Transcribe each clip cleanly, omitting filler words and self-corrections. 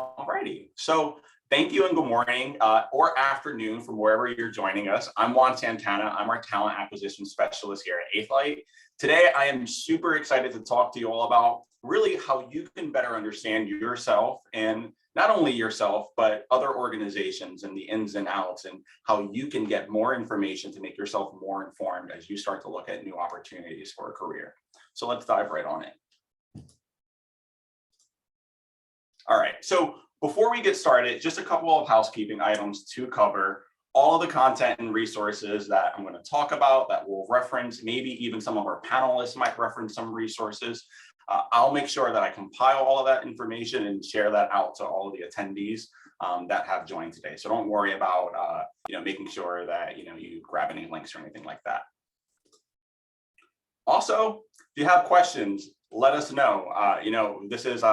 Alrighty, so thank you and good morning or afternoon from wherever you're joining us. I'm Juan Santana. I'm our talent acquisition specialist here at 8th Light. Today, I am super excited to talk to you all about really how you can better understand yourself and not only yourself, but other organizations and the ins and outs and how you can get more information to make yourself more informed as you start to look at new opportunities for a career. So let's dive right on in. All right, so before we get started, just a couple of housekeeping items to cover. All of the content and resources that I'm going to talk about that we'll reference, maybe even some of our panelists might reference some resources. I'll make sure that I compile all of that information and share that out to all of the attendees that have joined today. So don't worry about making sure that you grab any links or anything like that. Also, if you have questions, let us know. This is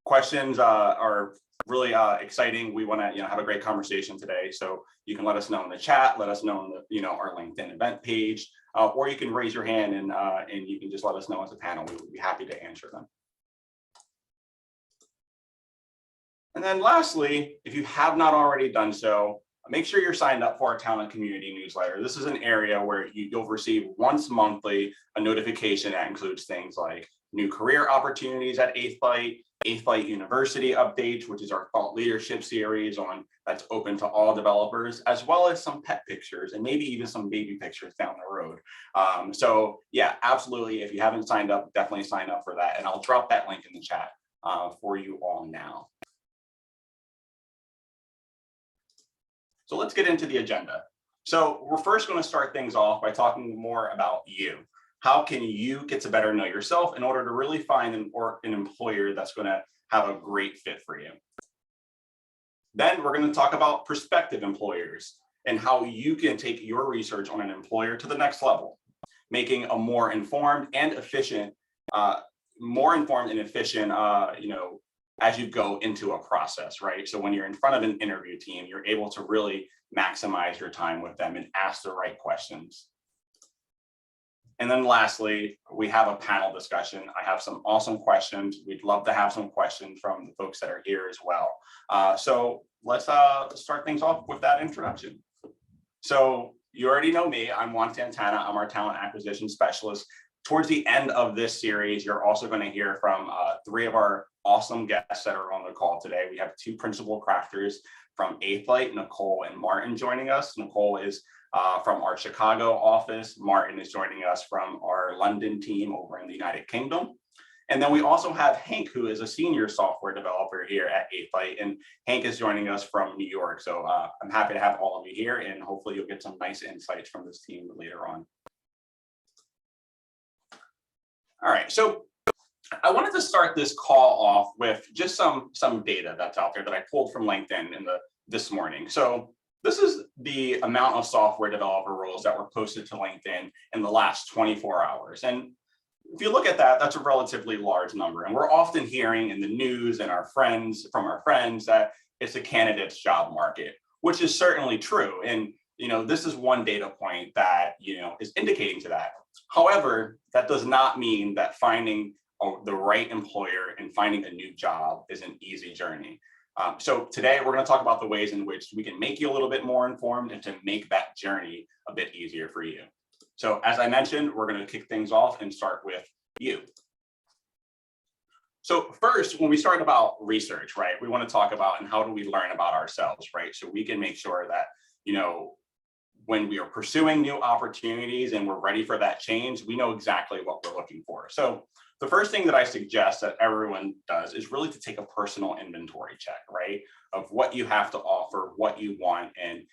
questions are really exciting. We want to have a great conversation today, so you can let us know in the chat, let us know in the our LinkedIn event page, or you can raise your hand and you can just let us know as a panel. We would be happy to answer them. And then lastly, if you have not already done so, make sure you're signed up for our talent community newsletter. This is an area where you'll receive once monthly a notification that includes things like new career opportunities at 8th Light, 8th Light University updates, which is our thought leadership series that's open to all developers, as well as some pet pictures and maybe even some baby pictures down the road. So yeah, absolutely. If you haven't signed up, definitely sign up for that. And I'll drop that link in the chat for you all now. So let's get into the agenda. So we're first going to start things off by talking more about you. How can you get to better know yourself in order to really find an employer that's going to have a great fit for you? Then we're going to talk about prospective employers and how you can take your research on an employer to the next level, making a more informed and efficient, as you go into a process, right? So when you're in front of an interview team, you're able to really maximize your time with them and ask the right questions. And then lastly, we have a panel discussion. I have some awesome questions. We'd love to have some questions from the folks that are here as well. So let's start things off with that introduction. So you already know me. I'm Juan Santana. I'm our talent acquisition specialist. Towards the end of this series, you're also going to hear from three of our awesome guests that are on the call today. We have two principal crafters from 8th Light, Nicole and Martin, joining us. Nicole is from our Chicago office. Martin is joining us from our London team over in the United Kingdom. And then we also have Hank, who is a senior software developer here at 8th Light, and Hank is joining us from New York. So I'm happy to have all of you here, and hopefully you'll get some nice insights from this team later on. All right, so I wanted to start this call off with just some data that's out there that I pulled from LinkedIn this morning. So this is the amount of software developer roles that were posted to LinkedIn in the last 24 hours. And if you look at that, that's a relatively large number. And we're often hearing in the news and from our friends that it's a candidate's job market, which is certainly true. And this is one data point that is indicating to that. However, that does not mean that finding the right employer and finding a new job is an easy journey. So today we're going to talk about the ways in which we can make you a little bit more informed and to make that journey a bit easier for you. So as I mentioned, we're going to kick things off and start with you. So first, when we start about research, right, we want to talk about and how do we learn about ourselves, right? So we can make sure that, when we are pursuing new opportunities and we're ready for that change, we know exactly what we're looking for. So the first thing that I suggest that everyone does is really to take a personal inventory check, right? Of what you have to offer, what you want, and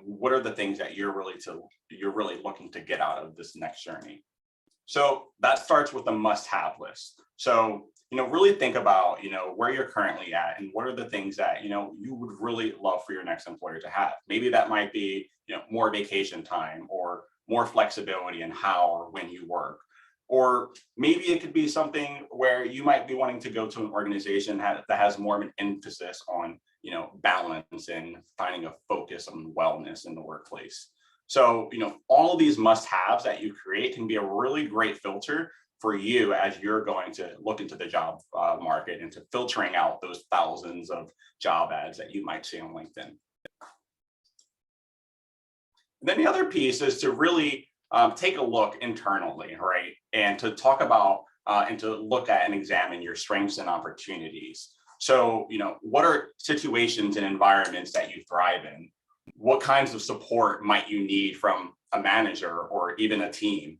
what are the things that you're really looking to get out of this next journey. So that starts with a must-have list. So really think about where you're currently at and what are the things that you would really love for your next employer to have. Maybe that might be more vacation time or more flexibility in how or when you work. Or maybe it could be something where you might be wanting to go to an organization that has more of an emphasis on, balance and finding a focus on wellness in the workplace. So, all of these must-haves that you create can be a really great filter for you as you're going to look into the job market and to filtering out those thousands of job ads that you might see on LinkedIn. And then the other piece is to really take a look internally, right? And to talk about and to look at and examine your strengths and opportunities. So, what are situations and environments that you thrive in? What kinds of support might you need from a manager or even a team?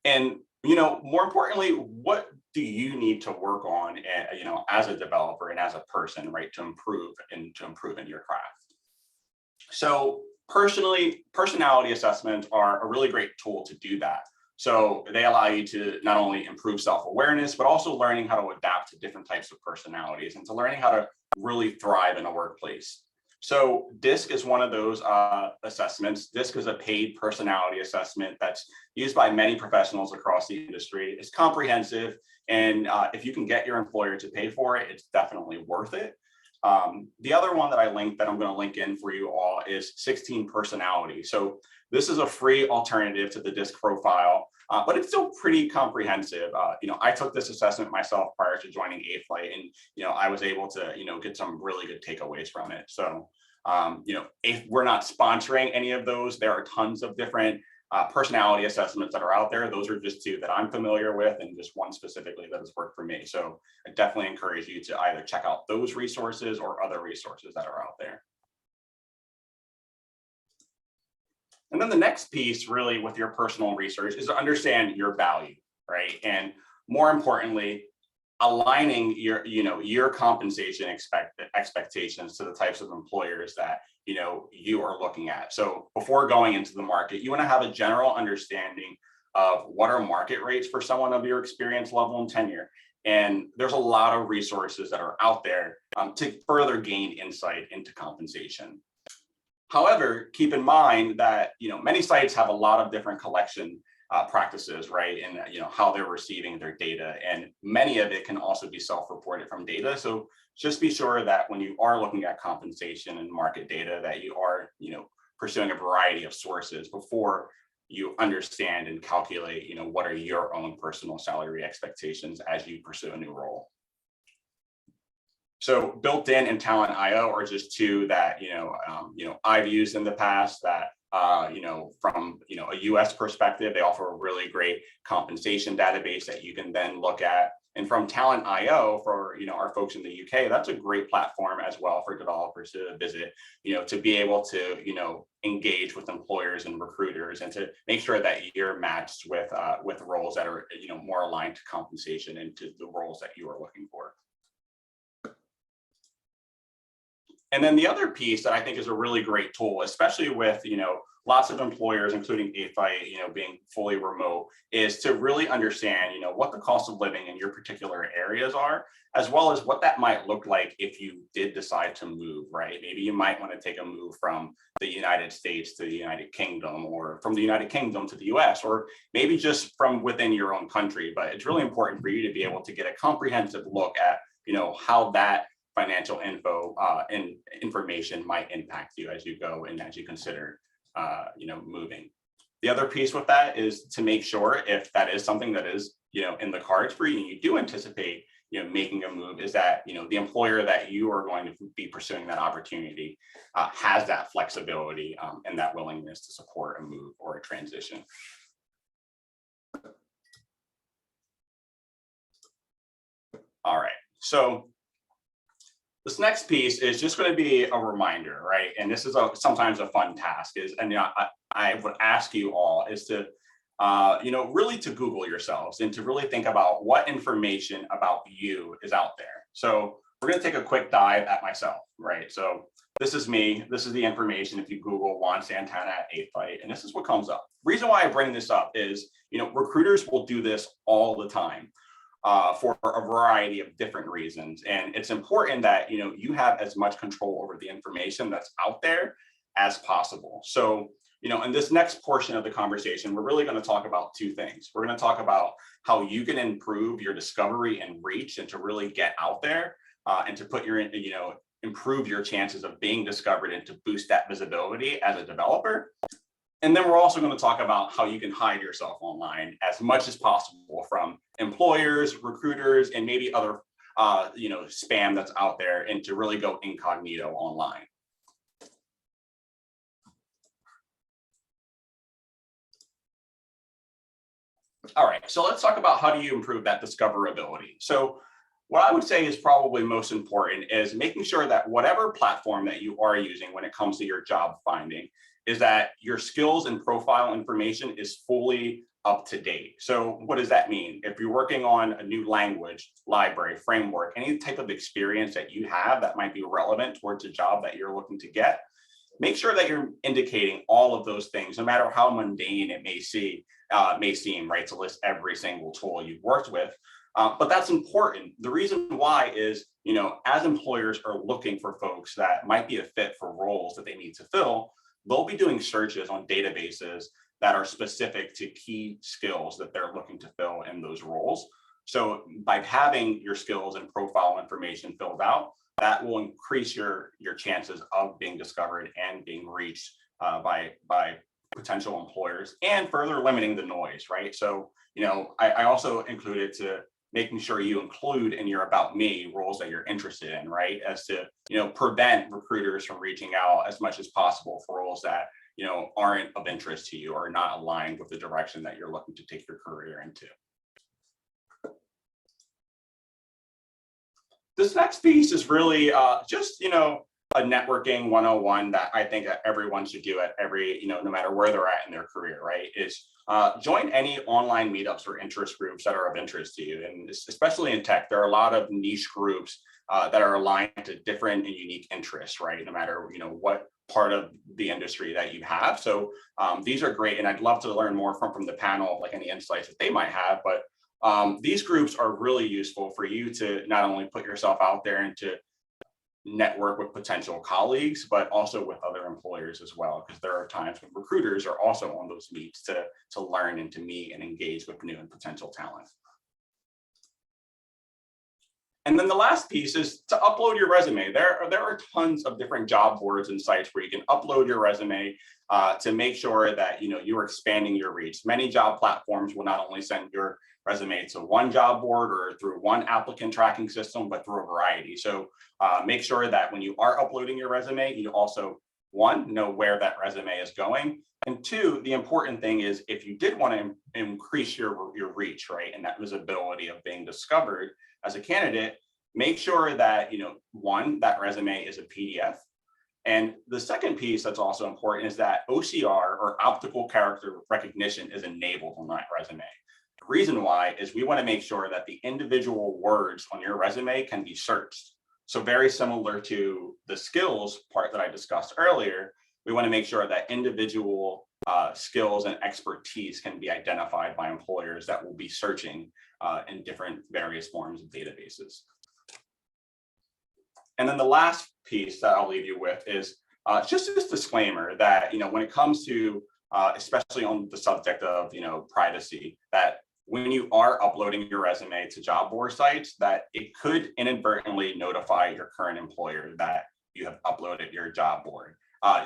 And, more importantly, what do you need to work on, as a developer and as a person, right, to improve in your craft? So personally, personality assessments are a really great tool to do that. So they allow you to not only improve self-awareness, but also learning how to adapt to different types of personalities and to learning how to really thrive in a workplace. So DISC is one of those assessments. DISC is a paid personality assessment that's used by many professionals across the industry. It's comprehensive, and if you can get your employer to pay for it, it's definitely worth it. The other one that I linked that I'm going to link in for you all is 16 Personality. So this is a free alternative to the DISC profile, but it's still pretty comprehensive. I took this assessment myself prior to joining A-Flight, and I was able to get some really good takeaways from it. So if we're not sponsoring any of those, there are tons of different personality assessments that are out there. Those are just two that I'm familiar with, and just one specifically that has worked for me. So I definitely encourage you to either check out those resources or other resources that are out there. And then the next piece really with your personal research is to understand your value, right? And more importantly, aligning your compensation expectations to the types of employers that you are looking at. So before going into the market, you want to have a general understanding of what are market rates for someone of your experience level and tenure. And there's a lot of resources that are out there to further gain insight into compensation. However, keep in mind that many sites have a lot of different collection practices, right? And how they're receiving their data, and many of it can also be self-reported from data. So just be sure that when you are looking at compensation and market data, that you are pursuing a variety of sources before you understand and calculate what are your own personal salary expectations as you pursue a new role. So built-in and Talent IO are just two that I've used in the past that from a US perspective, they offer a really great compensation database that you can then look at. And from Talent IO for our folks in the UK, that's a great platform as well for developers to visit, to be able to engage with employers and recruiters, and to make sure that you're matched with roles that are more aligned to compensation and to the roles that you are looking for. And then the other piece that I think is a really great tool, especially with lots of employers, including A-Flight, being fully remote, is to really understand what the cost of living in your particular areas are, as well as what that might look like if you did decide to move, right? Maybe you might want to take a move from the United States to the United Kingdom, or from the United Kingdom to the US, or maybe just from within your own country. But it's really important for you to be able to get a comprehensive look at how that financial info and information might impact you as you go and as you consider moving. The other piece with that is to make sure, if that is something that is in the cards for you and you do anticipate making a move, is that the employer that you are going to be pursuing that opportunity has that flexibility and that willingness to support a move or a transition. All right, so this next piece is just going to be a reminder, right? And this is sometimes a fun task, I would ask you all is to, really to Google yourselves and to really think about what information about you is out there. So we're going to take a quick dive at myself, right? So this is me. This is the information if you Google Juan Santana at A-Flight, and this is what comes up. Reason why I bring this up is, recruiters will do this all the time. For a variety of different reasons. And it's important that, you have as much control over the information that's out there as possible. So, in this next portion of the conversation, we're really going to talk about two things. We're going to talk about how you can improve your discovery and reach, and to really get out there and to put improve your chances of being discovered and to boost that visibility as a developer. And then we're also going to talk about how you can hide yourself online as much as possible from employers, recruiters, and maybe other spam that's out there, and to really go incognito online. All right, so let's talk about how do you improve that discoverability. So what I would say is probably most important is making sure that whatever platform that you are using when it comes to your job finding is that your skills and profile information is fully up to date. So what does that mean? If you're working on a new language, library, framework, any type of experience that you have that might be relevant towards a job that you're looking to get, make sure that you're indicating all of those things, no matter how mundane it may seem, right, to list every single tool you've worked with. But that's important. The reason why is, as employers are looking for folks that might be a fit for roles that they need to fill, they'll be doing searches on databases that are specific to key skills that they're looking to fill in those roles. So by having your skills and profile information filled out, that will increase your chances of being discovered and being reached by potential employers, and further limiting the noise, right? So, I also included to making sure you include in your about me roles that you're interested in, right? As to, prevent recruiters from reaching out as much as possible for roles that, aren't of interest to you or not aligned with the direction that you're looking to take your career into. This next piece is really just, a networking 101 that I think that everyone should do at every, no matter where they're at in their career, right? Is join any online meetups or interest groups that are of interest to you. And especially in tech, there are a lot of niche groups that are aligned to different and unique interests, right? No matter, what part of the industry that you have. So these are great. And I'd love to learn more from the panel, like any insights that they might have. But these groups are really useful for you to not only put yourself out there and to network with potential colleagues, but also with other employers as well, because there are times when recruiters are also on those meets to learn and to meet and engage with new and potential talent. And then the last piece is to upload your resume. There are tons of different job boards and sites where you can upload your resume to make sure that you're expanding your reach. Many job platforms will not only send your resume to one job board or through one applicant tracking system, but through a variety. So make sure that when you are uploading your resume, you also, one, know where that resume is going. And two, the important thing is if you did want to increase your reach, right, and that visibility of being discovered as a candidate, make sure that, one, that resume is a PDF. And the second piece that's also important is that OCR, or optical character recognition, is enabled on that resume. The reason why is we want to make sure that the individual words on your resume can be searched. So very similar to the skills part that I discussed earlier, we want to make sure that individual skills and expertise can be identified by employers that will be searching in different various forms of databases. And then the last piece that I'll leave you with is just this disclaimer that, when it comes to, especially on the subject of, privacy, that when you are uploading your resume to job board sites, that it could inadvertently notify your current employer that you have uploaded your job board,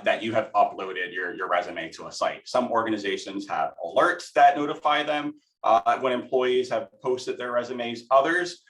that you have uploaded your resume to a site. Some organizations have alerts that notify them when employees have posted their resumes. Others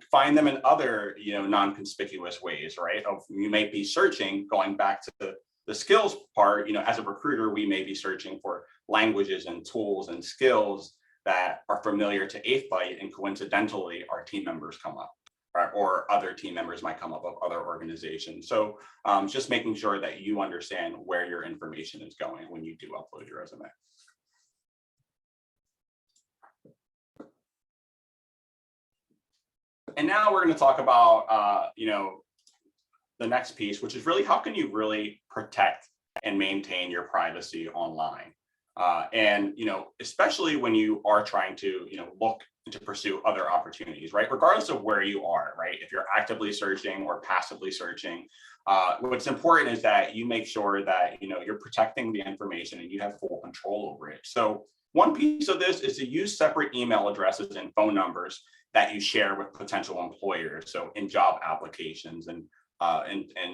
find them in other, non-conspicuous ways, right? You may be searching, going back to the skills part, as a recruiter, we may be searching for languages and tools and skills that are familiar to 8byte, and coincidentally, our team members come up, right? Or other team members might come up of other organizations. So just making sure that you understand where your information is going when you do upload your resume. And now we're going to talk about, the next piece, which is really how can you really protect and maintain your privacy online? And, especially when you are trying to, look to pursue other opportunities, right? Regardless of where you are, right? If you're actively searching or passively searching, what's important is that you make sure that, you're protecting the information and you have full control over it. So one piece of this is to use separate email addresses and phone numbers that you share with potential employers. So in job applications and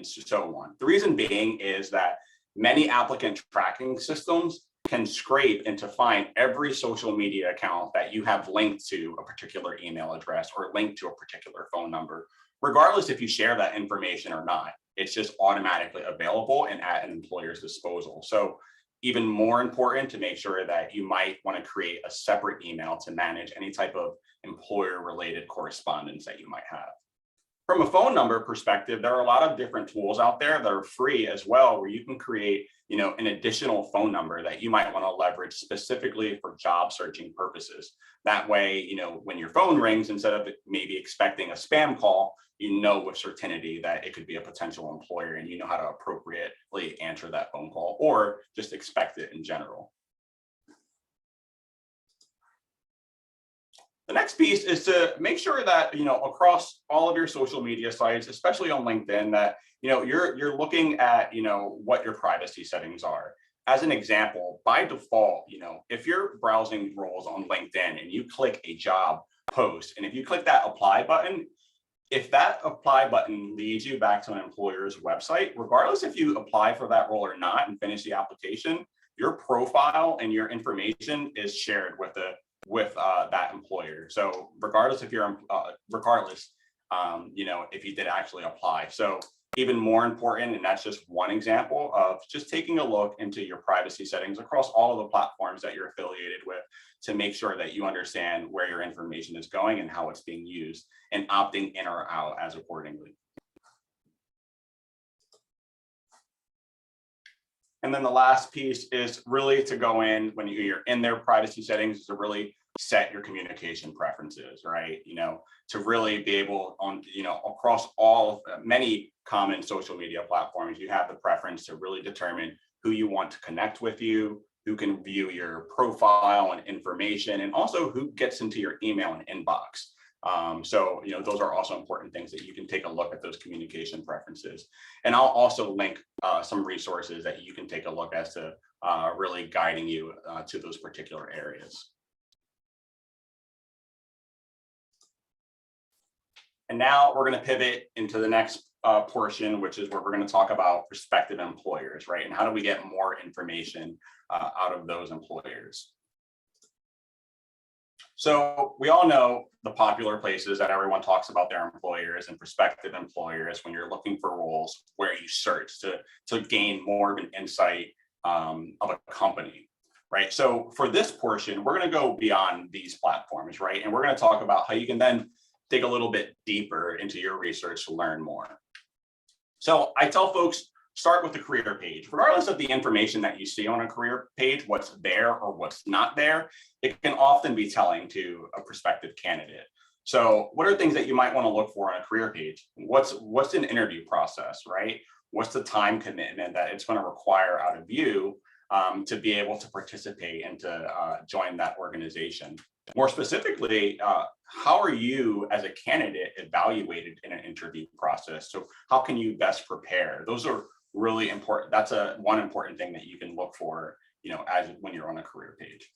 so on. The reason being is that many applicant tracking systems can scrape and to find every social media account that you have linked to a particular email address or linked to a particular phone number, regardless if you share that information or not. It's just automatically available and at an employer's disposal. So even more important to make sure that you might want to create a separate email to manage any type of employer-related correspondence that you might have. From a phone number perspective, there are a lot of different tools out there that are free as well, where you can create, an additional phone number that you might want to leverage specifically for job searching purposes. That way, when your phone rings, instead of maybe expecting a spam call, with certainty that it could be a potential employer and you know how to appropriately answer that phone call or just expect it in general. The next piece is to make sure that, across all of your social media sites, especially on LinkedIn, that, you're looking at, what your privacy settings are. As an example, by default, if you're browsing roles on LinkedIn and you click a job post, and if you click that apply button, if that apply button leads you back to an employer's website, regardless if you apply for that role or not and finish the application, your profile and your information is shared with that employer. So regardless if you're if you did actually apply. So even more important, and that's just one example of just taking a look into your privacy settings across all of the platforms that you're affiliated with to make sure that you understand where your information is going and how it's being used and opting in or out as accordingly. And then the last piece is really to go in when you're in their privacy settings to really set your communication preferences, right? To really be able on, across many common social media platforms, you have the preference to really determine who you want to connect with you, who can view your profile and information, and also who gets into your email and inbox. So, those are also important things that you can take a look at those communication preferences. And I'll also link some resources that you can take a look as to really guiding you to those particular areas. And now we're going to pivot into the next portion, which is where we're going to talk about prospective employers, right? And how do we get more information out of those employers? So we all know the popular places that everyone talks about their employers and prospective employers when you're looking for roles where you search to gain more of an insight of a company, right? So for this portion, we're going to go beyond these platforms, right? And we're going to talk about how you can then dig a little bit deeper into your research to learn more. So I tell folks, start with the career page. Regardless of the information that you see on a career page, what's there or what's not there, it can often be telling to a prospective candidate. So what are things that you might want to look for on a career page? What's an interview process, right? What's the time commitment that it's going to require out of you to be able to participate and to join that organization? More specifically, how are you as a candidate evaluated in an interview process? So how can you best prepare? Those are really important. That's one important thing that you can look for, as when you're on a career page.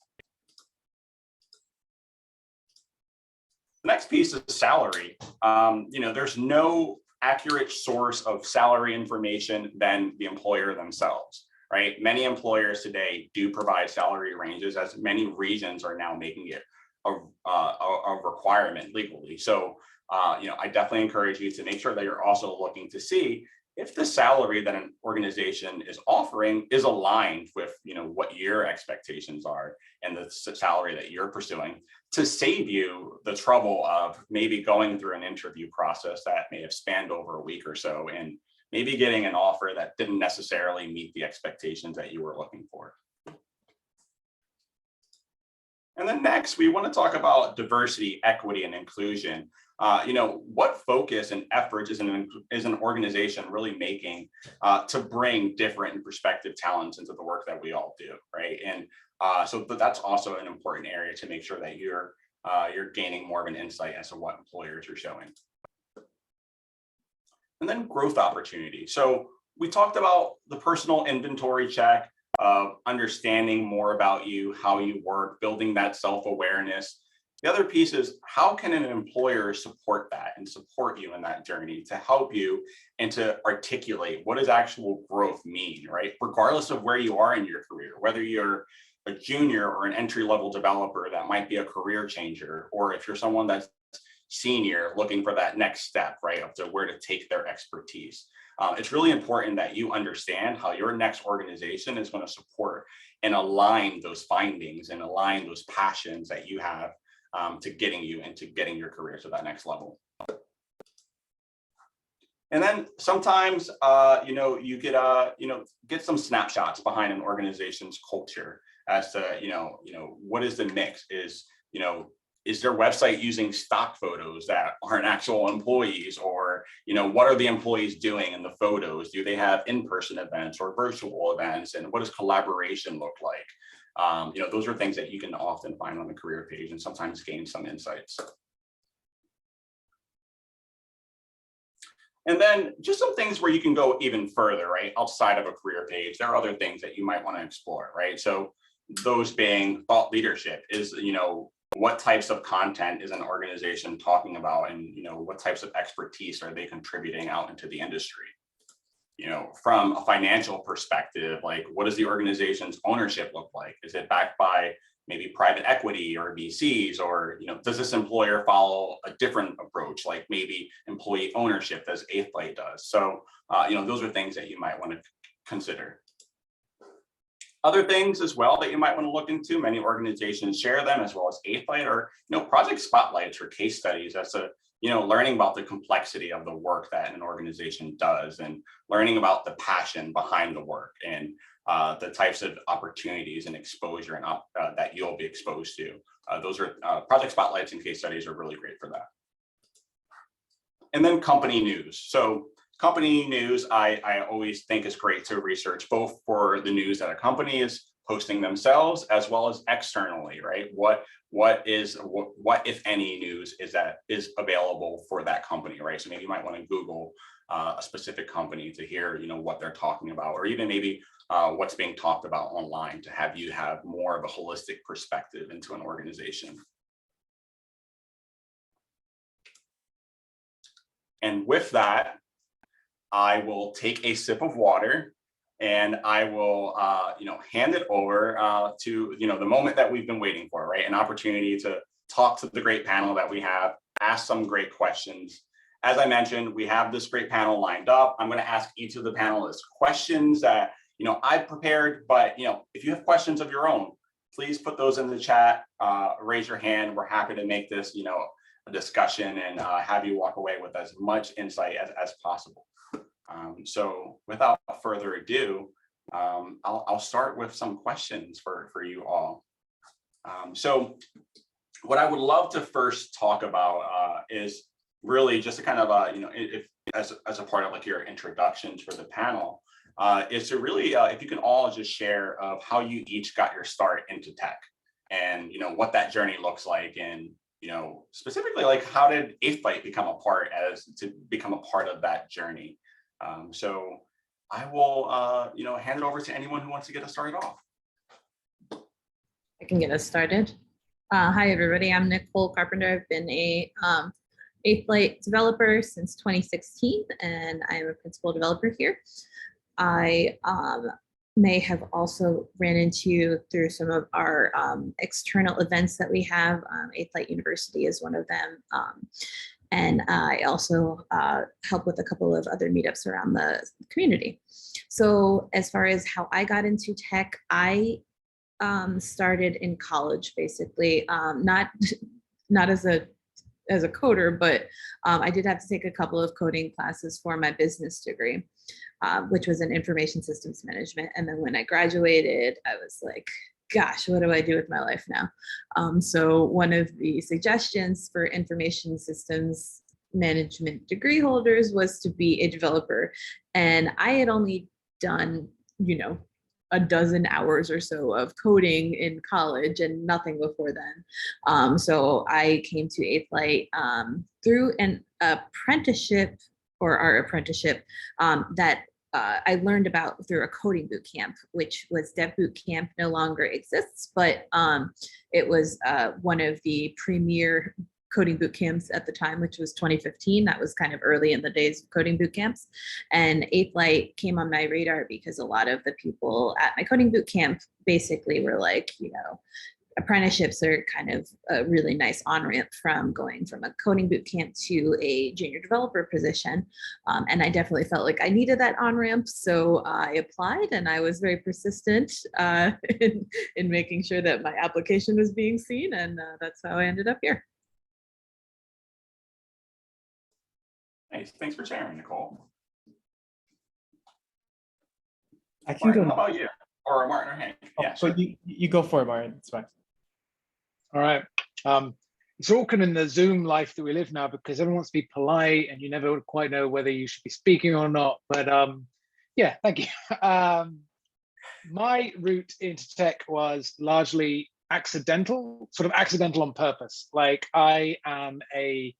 The next piece is salary. There's no accurate source of salary information than the employer themselves, right? Many employers today do provide salary ranges, as many regions are now making it a requirement legally. So, I definitely encourage you to make sure that you're also looking to see if the salary that an organization is offering is aligned with, what your expectations are and the salary that you're pursuing, to save you the trouble of maybe going through an interview process that may have spanned over a week or so and maybe getting an offer that didn't necessarily meet the expectations that you were looking for. And then next, we want to talk about diversity, equity, and inclusion. What focus and efforts is an organization really making to bring different and prospective talents into the work that we all do, right? And so that's also an important area to make sure that you're gaining more of an insight as to what employers are showing. And then growth opportunity. So we talked about the personal inventory check of understanding more about you, how you work, building that self-awareness. The other piece is, how can an employer support that and support you in that journey to help you and to articulate what does actual growth mean, right? Regardless of where you are in your career, whether you're a junior or an entry-level developer that might be a career changer, or if you're someone that's senior looking for that next step, right, up to where to take their expertise. It's really important that you understand how your next organization is going to support and align those findings and align those passions that you have to getting you into getting your career to that next level. And then sometimes, you get some snapshots behind an organization's culture as to, what is the mix? Is their website using stock photos that aren't actual employees, or, what are the employees doing in the photos? Do they have in-person events or virtual events? And what does collaboration look like? Those are things that you can often find on the career page and sometimes gain some insights. And then just some things where you can go even further, right? Outside of a career page, there are other things that you might want to explore, right? So those being thought leadership is, what types of content is an organization talking about, and, what types of expertise are they contributing out into the industry? From a financial perspective, like, what does the organization's ownership look like? Is it backed by maybe private equity or VCs, or, does this employer follow a different approach, like maybe employee ownership as 8th does? So, those are things that you might want to consider. Other things as well that you might want to look into, many organizations share them as well as 8th or, project spotlights or case studies as to, learning about the complexity of the work that an organization does, and learning about the passion behind the work, and the types of opportunities and exposure and that you'll be exposed to. Those are project spotlights and case studies are really great for that. And then company news. So company news, I always think is great to research, both for the news that a company is posting themselves as well as externally, right? What if any news is available for that company, right? So maybe you might want to Google a specific company to hear, what they're talking about, or even maybe what's being talked about online to have you have more of a holistic perspective into an organization. And with that, I will take a sip of water, and I will, hand it over to, the moment that we've been waiting for, right? An opportunity to talk to the great panel that we have, ask some great questions. As I mentioned, we have this great panel lined up. I'm going to ask each of the panelists questions that, I've prepared, but, if you have questions of your own, please put those in the chat, raise your hand. We're happy to make this, a discussion, and have you walk away with as much insight as possible. So without further ado, I'll start with some questions for you all. So what I would love to first talk about is really just to kind of, if as a part of like your introductions for the panel, is to really, if you can all just share of how you each got your start into tech, and, what that journey looks like, and, specifically, like, how did 8th become a part of that journey? So I will, hand it over to anyone who wants to get us started off. I can get us started. Hi, everybody. I'm Nicole Carpenter. I've been a 8th developer since 2016, and I'm a principal developer here. I may have also ran into you through some of our external events that we have. 8th University is one of them. And I also help with a couple of other meetups around the community. So as far as how I got into tech, I started in college, basically, not as a coder, but I did have to take a couple of coding classes for my business degree, which was in information systems management. And then when I graduated, I was like, gosh, what do I do with my life now? So one of the suggestions for information systems management degree holders was to be a developer. And I had only done, a dozen hours or so of coding in college and nothing before then. So I came to 8th through an apprenticeship, or our apprenticeship, that I learned about through a coding boot camp, which was Dev Boot Camp, no longer exists, but it was one of the premier coding boot camps at the time, which was 2015. That was kind of early in the days of coding boot camps. And Eighth Light came on my radar because a lot of the people at my coding boot camp basically were like, apprenticeships are kind of a really nice on-ramp from going from a coding boot camp to a junior developer position. And I definitely felt like I needed that on-ramp. So I applied, and I was very persistent in making sure that my application was being seen. And that's how I ended up here. Nice. Thanks for sharing, Nicole. I can Martin, go. how about you? Or Martin or Hank? Yeah, So sure. you go for it, Martin. It's fine. All right. It's awkward in the Zoom life that we live now because everyone wants to be polite and you never quite know whether you should be speaking or not. But yeah, thank you. My route into tech was largely accidental, sort of accidental on purpose. Like I am a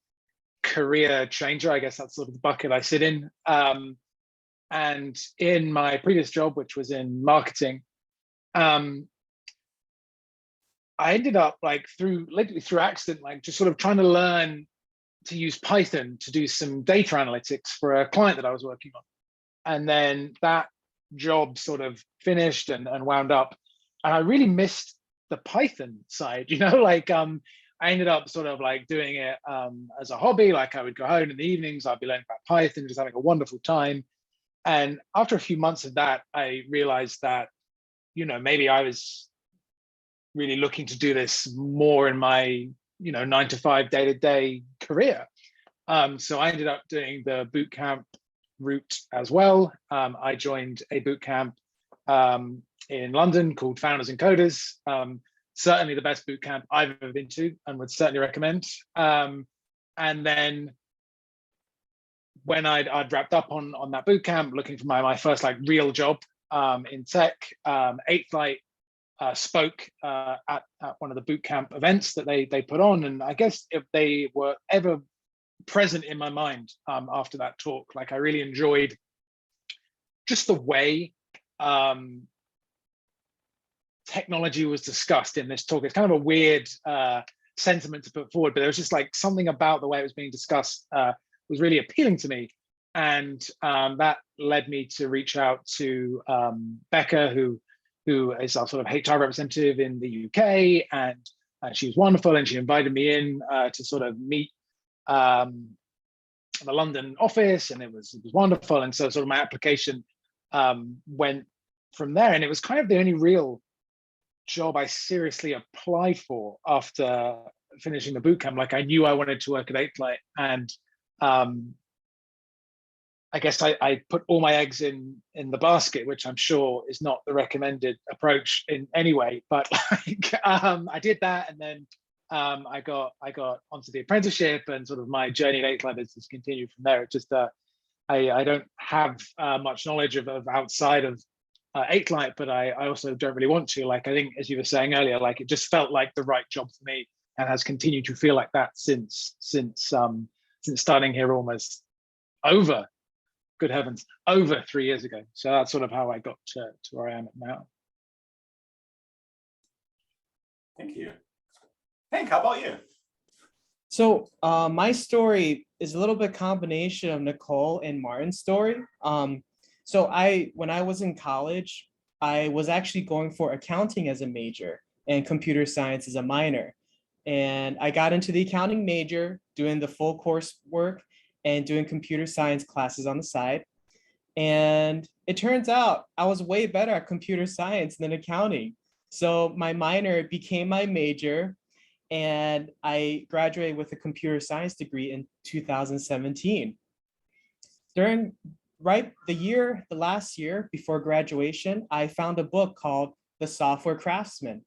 career changer. I guess that's sort of the bucket I sit in. And in my previous job, which was in marketing, I ended up literally through accident, like just sort of trying to learn to use Python to do some data analytics for a client that I was working on. And then that job sort of finished and wound up. And I really missed the Python side, I ended up sort of like doing it as a hobby. Like I would go home in the evenings, I'd be learning about Python, just having a wonderful time. And after a few months of that, I realized that, maybe I was really looking to do this more in my 9-to-5 day-to-day career. So I ended up doing the boot camp route as well. I joined a boot camp in London called Founders and Coders. Certainly the best boot camp I've ever been to and would certainly recommend. And then when I'd wrapped up on that boot camp, looking for my first real job in tech, Eighth Light spoke at one of the boot camp events that they put on, and I guess if they were ever present in my mind after that talk, I really enjoyed just the way technology was discussed in this talk. It's kind of a weird sentiment to put forward, but there was just something about the way it was being discussed was really appealing to me, and that led me to reach out to Becca, who is our sort of HR representative in the UK, and she was wonderful, and she invited me in to sort of meet the London office, and it was wonderful. And so sort of my application went from there, and it was kind of the only real job I seriously applied for after finishing the bootcamp. I knew I wanted to work at Eighth Light, and I guess I put all my eggs in the basket, which I'm sure is not the recommended approach in any way. But I did that, and then I got onto the apprenticeship, and sort of my journey at Eighth Light has just continued from there. It just I don't have much knowledge of outside of Eighth Light, but I also don't really want to. I think, as you were saying earlier, it just felt like the right job for me, and has continued to feel like that since starting here almost over. Good heavens, over 3 years ago. So that's sort of how I got to where I am now. Thank you. Hank, how about you? So my story is a little bit combination of Nicole and Martin's story. So when I was in college, I was actually going for accounting as a major and computer science as a minor. And I got into the accounting major, doing the full course work and doing computer science classes on the side. And it turns out I was way better at computer science than accounting. So my minor became my major, and I graduated with a computer science degree in 2017. During the last year before graduation, I found a book called The Software Craftsman.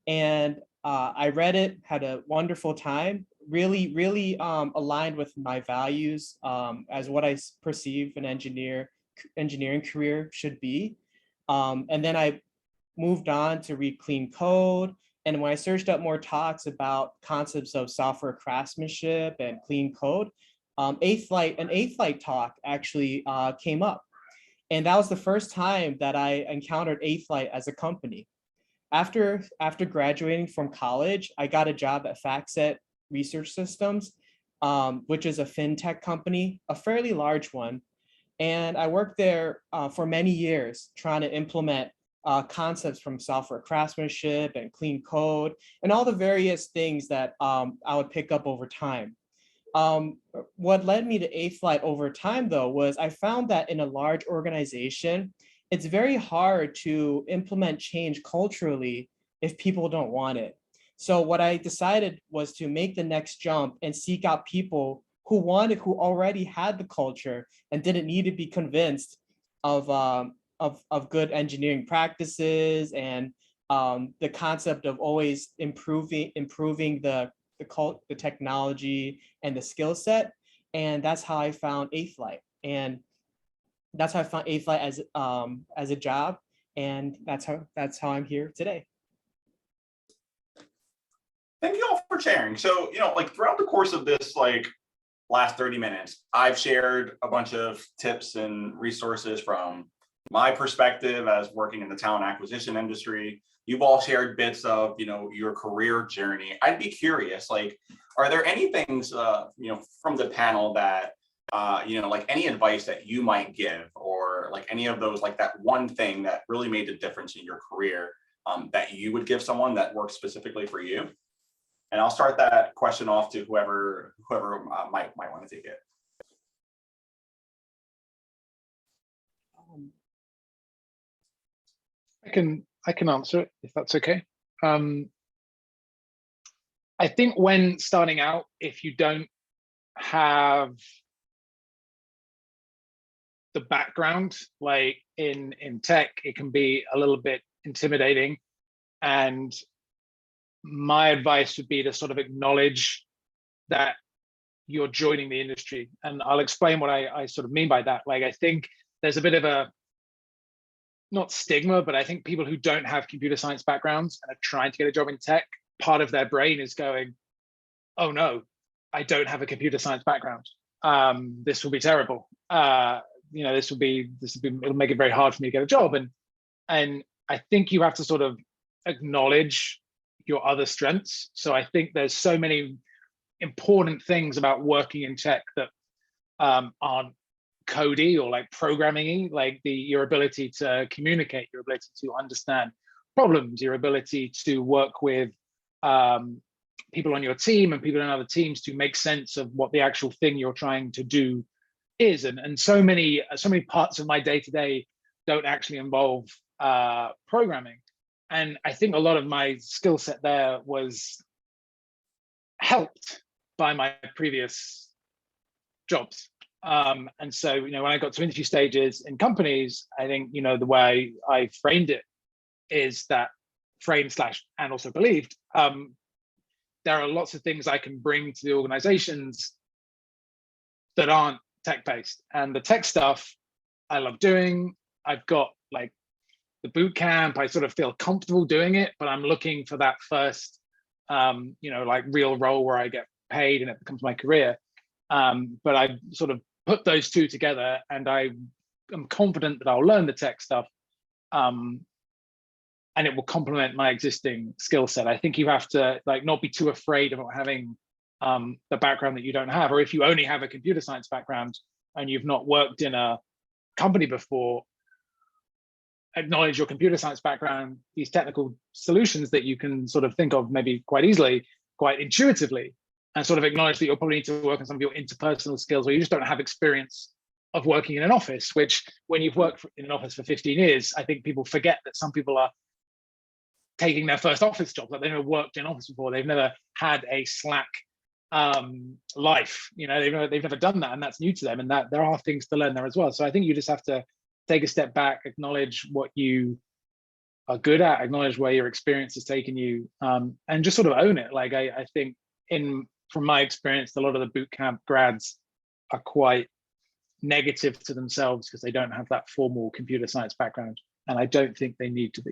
And I read it, had a wonderful time, really aligned with my values as what I perceive an engineering career should be. And then I moved on to read Clean Code. And when I searched up more talks about concepts of software craftsmanship and clean code, an Eighth Light talk actually came up. And that was the first time that I encountered A-Flight as a company. After graduating from college, I got a job at FactSet Research Systems, which is a fintech company, a fairly large one. And I worked there for many years trying to implement concepts from software craftsmanship and clean code and all the various things that I would pick up over time. What led me to A-Flight over time, though, was I found that in a large organization, it's very hard to implement change culturally if people don't want it. So what I decided was to make the next jump and seek out people who already had the culture and didn't need to be convinced of good engineering practices and the concept of always improving the technology and the skill set. And that's how I found A-Flight. And that's how I found A-Flight as a job. And that's how I'm here today. Thank you all for sharing. So, like throughout the course of this, like last 30 minutes, I've shared a bunch of tips and resources from my perspective as working in the talent acquisition industry. You've all shared bits of, your career journey. I'd be curious, like, are there any things, from the panel that, like any advice that you might give, or like any of those, like that one thing that really made a difference in your career that you would give someone that works specifically for you? And I'll start that question off to whoever might want to take it. I can answer it if that's okay. I think when starting out, if you don't have the background, like in tech, it can be a little bit intimidating. And my advice would be to sort of acknowledge that you're joining the industry. And I'll explain what I sort of mean by that. Like, I think there's a bit of a, not stigma, but I think people who don't have computer science backgrounds and are trying to get a job in tech, part of their brain is going, oh no, I don't have a computer science background. This will be terrible. It'll make it very hard for me to get a job. And I think you have to sort of acknowledge your other strengths. So I think there's so many important things about working in tech that aren't codey or like programming, like your ability to communicate, your ability to understand problems, your ability to work with people on your team and people in other teams to make sense of what the actual thing you're trying to do is. And so many parts of my day-to-day don't actually involve programming. And I think a lot of my skill set there was helped by my previous jobs. And so, when I got to interview stages in companies, I think, the way I framed it is that and also believed, there are lots of things I can bring to the organizations that aren't tech-based. And the tech stuff I love doing. I've got like the boot camp, I sort of feel comfortable doing it, but I'm looking for that first, like real role where I get paid and it becomes my career. But I sort of put those two together, and I am confident that I'll learn the tech stuff, and it will complement my existing skill set. I think you have to like not be too afraid of having the background that you don't have, or if you only have a computer science background and you've not worked in a company before, acknowledge your computer science background, these technical solutions that you can sort of think of maybe quite easily, quite intuitively, and sort of acknowledge that you'll probably need to work on some of your interpersonal skills, where you just don't have experience of working in an office, which when you've worked in an office for 15 years, I think people forget that some people are taking their first office job, like they've never worked in an office before, they've never had a Slack life, they've never done that, and that's new to them, and that there are things to learn there as well. So I think you just have to take a step back, acknowledge what you are good at, acknowledge where your experience has taken you, and just sort of own it. Like I think from my experience, a lot of the bootcamp grads are quite negative to themselves because they don't have that formal computer science background, and I don't think they need to be.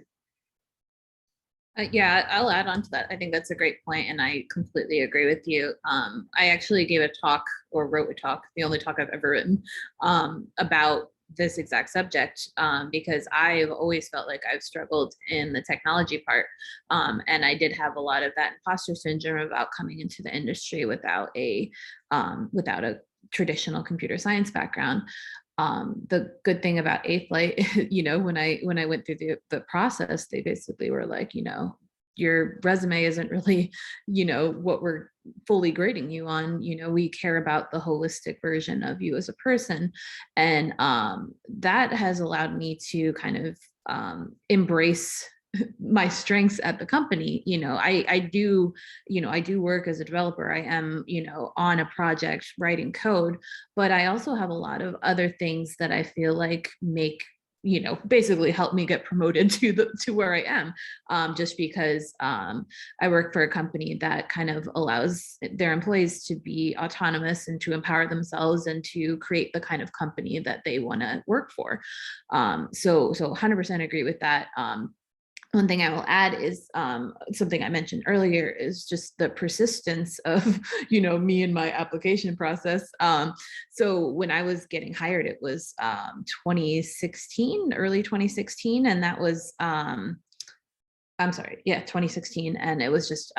Yeah, I'll add on to that. I think that's a great point, and I completely agree with you. I actually gave a talk, or wrote a talk, the only talk I've ever written, about this exact subject, because I've always felt like I've struggled in the technology part. And I did have a lot of that imposter syndrome about coming into the industry without a traditional computer science background. The good thing about A-Flight, you know, when I went through the process, they basically were like, you know, your resume isn't really, you know, what we're fully grading you on. You know, we care about the holistic version of you as a person. And that has allowed me to kind of embrace my strengths at the company. You know, I do, you know, I do work as a developer. I am, you know, on a project writing code, but I also have a lot of other things that I feel like make, you know, basically help me get promoted to where I am, just because I work for a company that kind of allows their employees to be autonomous and to empower themselves and to create the kind of company that they want to work for. So 100% agree with that. One thing I will add is something I mentioned earlier is just the persistence of, you know, me and my application process. So when I was getting hired, it was 2016, early 2016. And that was, I'm sorry, yeah, 2016. And it was just,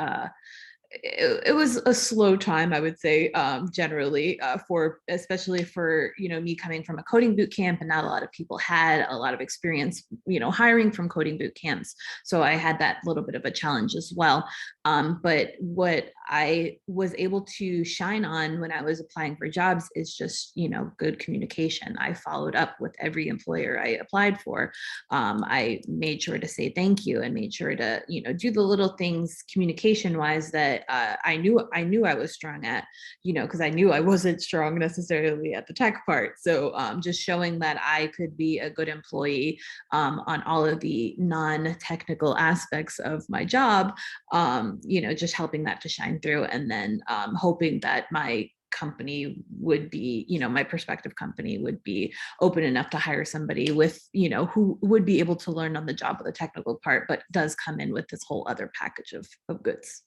it was a slow time, I would say, generally, for especially for, you know, me coming from a coding boot camp, and not a lot of people had a lot of experience, you know, hiring from coding boot camps. So I had that little bit of a challenge as well. But what I was able to shine on when I was applying for jobs is just, you know, good communication. I followed up with every employer I applied for. I made sure to say thank you and made sure to, you know, do the little things communication wise that I knew I was strong at, you know, because I knew I wasn't strong necessarily at the tech part. So just showing that I could be a good employee on all of the non-technical aspects of my job, you know, just helping that to shine through, and then hoping that my company would be, you know, my prospective company would be open enough to hire somebody with, you know, who would be able to learn on the job with the technical part, but does come in with this whole other package of goods.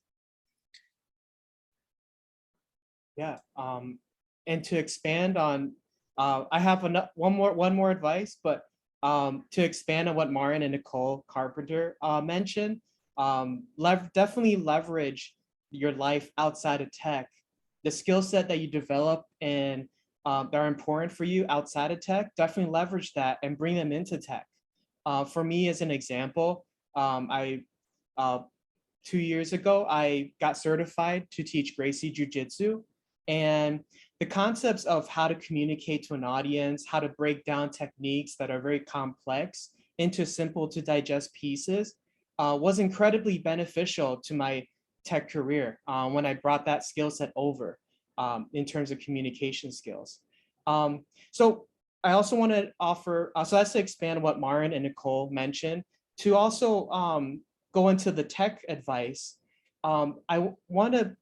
Yeah. And to expand on, I have one more advice, but to expand on what Marin and Nicole Carpenter mentioned, definitely leverage your life outside of tech. The skill set that you develop and that are important for you outside of tech, definitely leverage that and bring them into tech. For me, as an example, 2 years ago, I got certified to teach Gracie Jiu-Jitsu. And the concepts of how to communicate to an audience, how to break down techniques that are very complex into simple to digest pieces was incredibly beneficial to my tech career when I brought that skill set over in terms of communication skills. So I also want to offer, so that's to expand what Marin and Nicole mentioned, to also go into the tech advice. I want to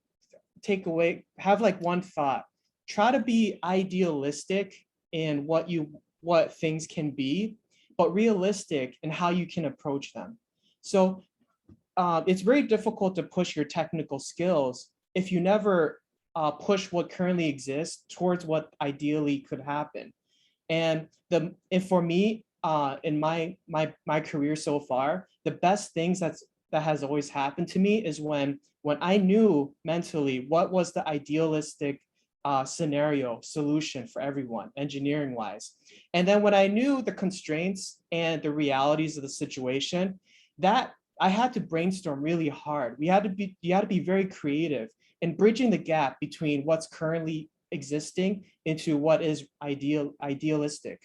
have like one thought. Try to be idealistic in what things can be, but realistic in how you can approach them. So it's very difficult to push your technical skills if you never push what currently exists towards what ideally could happen. And for me, in my career so far, the best things that has always happened to me is when I knew mentally what was the idealistic scenario solution for everyone, engineering wise. And then when I knew the constraints and the realities of the situation, that I had to brainstorm really hard. You had to be very creative in bridging the gap between what's currently existing into what is idealistic.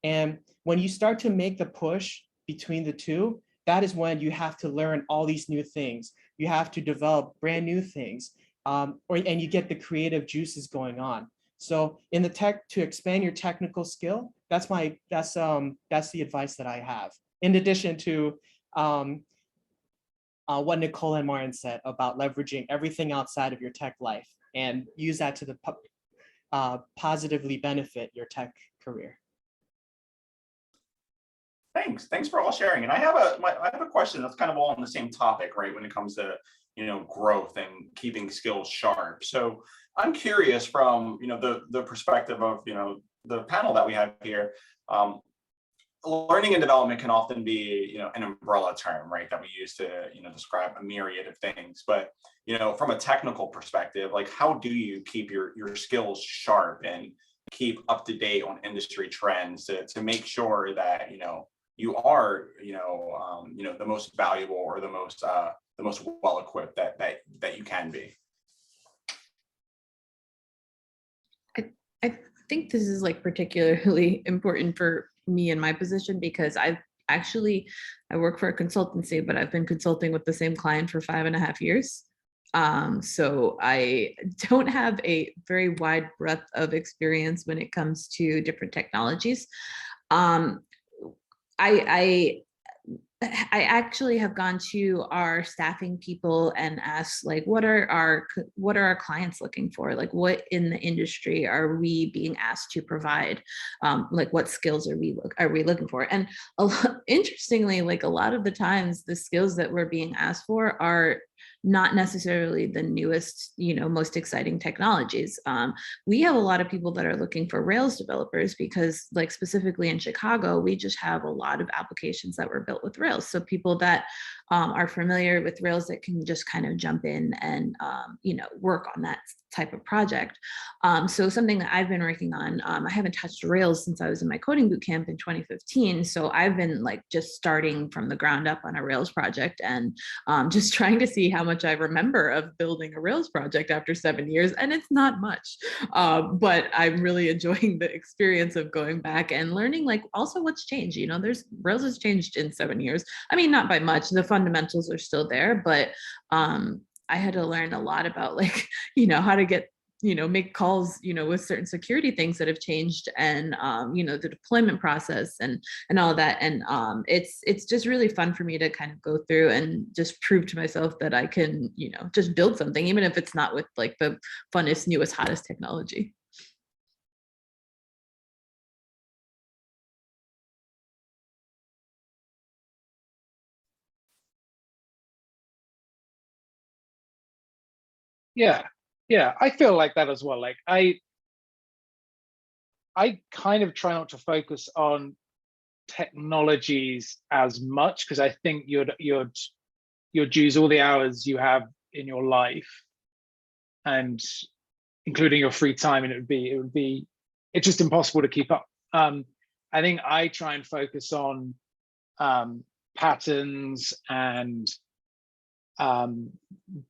And when you start to make the push between the two, that is when you have to learn all these new things. You have to develop brand new things, and you get the creative juices going on. So in the tech, to expand your technical skill, that's the advice that I have. In addition to what Nicole and Marin said about leveraging everything outside of your tech life and use that to positively benefit your tech career. Thanks for all sharing. And I have a question that's kind of all on the same topic, right? When it comes to, you know, growth and keeping skills sharp. So I'm curious from, you know, the perspective of, you know, the panel that we have here, learning and development can often be, an umbrella term, right, that we use to, describe a myriad of things. But, from a technical perspective, like, how do you keep your skills sharp and keep up to date on industry trends to make sure that, you are, the most valuable or the most well-equipped that you can be? I think this is like particularly important for me in my position because I work for a consultancy, but I've been consulting with the same client for 5.5 years. So I don't have a very wide breadth of experience when it comes to different technologies. I actually have gone to our staffing people and asked, like, what are our clients looking for? Like, what in the industry are we being asked to provide? Like, what skills are we looking for? And interestingly, like, a lot of the times the skills that we're being asked for are not necessarily the newest, most exciting technologies. We have a lot of people that are looking for Rails developers because, like, specifically in Chicago, we just have a lot of applications that were built with Rails. So people that are familiar with Rails that can just kind of jump in and, work on that type of project. So something that I've been working on, I haven't touched Rails since I was in my coding bootcamp in 2015. So I've been like just starting from the ground up on a Rails project and just trying to see how much I remember of building a Rails project after 7 years. And it's not much, but I'm really enjoying the experience of going back and learning, like, also what's changed. Rails has changed in 7 years. I mean, not by much. The fundamentals are still there, but I had to learn a lot about, like, how to get, make calls, with certain security things that have changed, and the deployment process and all of that. And it's just really fun for me to kind of go through and just prove to myself that I can, just build something, even if it's not with like the funnest, newest, hottest technology. Yeah, I feel like that as well. Like, I kind of try not to focus on technologies as much because I think you'd use all the hours you have in your life, and including your free time, and it's just impossible to keep up. I think I try and focus on patterns and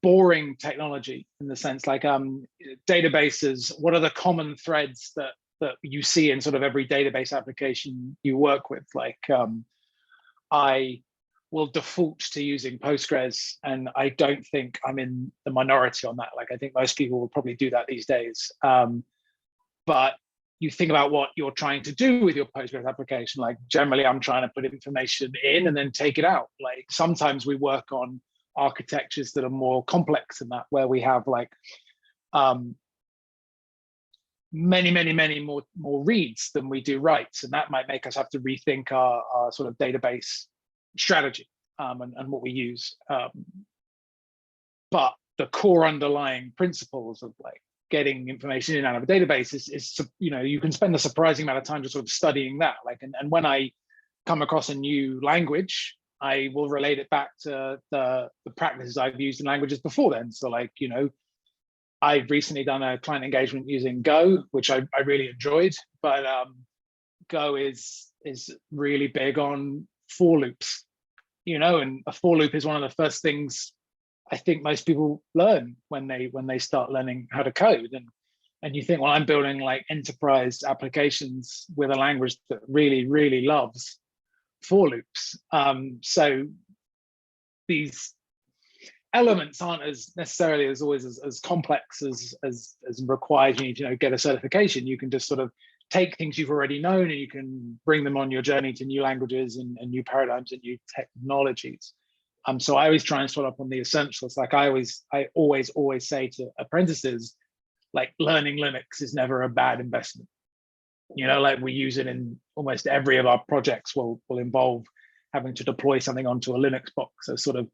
boring technology, in the sense, like, databases. What are the common threads that you see in sort of every database application you work with? Like, I will default to using Postgres, and I don't think I'm in the minority on that. Like, I think most people will probably do that these days. But you think about what you're trying to do with your Postgres application. Like, generally, I'm trying to put information in and then take it out. Like, sometimes we work on architectures that are more complex than that, where we have like many more reads than we do writes, and that might make us have to rethink our sort of database strategy and what we use. But the core underlying principles of, like, getting information in and out of a database is you can spend a surprising amount of time just sort of studying that. Like, and when I come across a new language, I will relate it back to the practices I've used in languages before then. So, like, I've recently done a client engagement using Go, which I really enjoyed, but Go is really big on for loops, and a for loop is one of the first things I think most people learn when they start learning how to code. And you think, well, I'm building like enterprise applications with a language that really loves for loops. So these elements aren't as necessarily as complex as required. You need to get a certification. You can just sort of take things you've already known, and you can bring them on your journey to new languages and new paradigms and new technologies. So I always try and follow up on the essentials. Like, I always say to apprentices, like, learning Linux is never a bad investment. Like, we use it in almost every of our projects will involve having to deploy something onto a Linux box. So sort of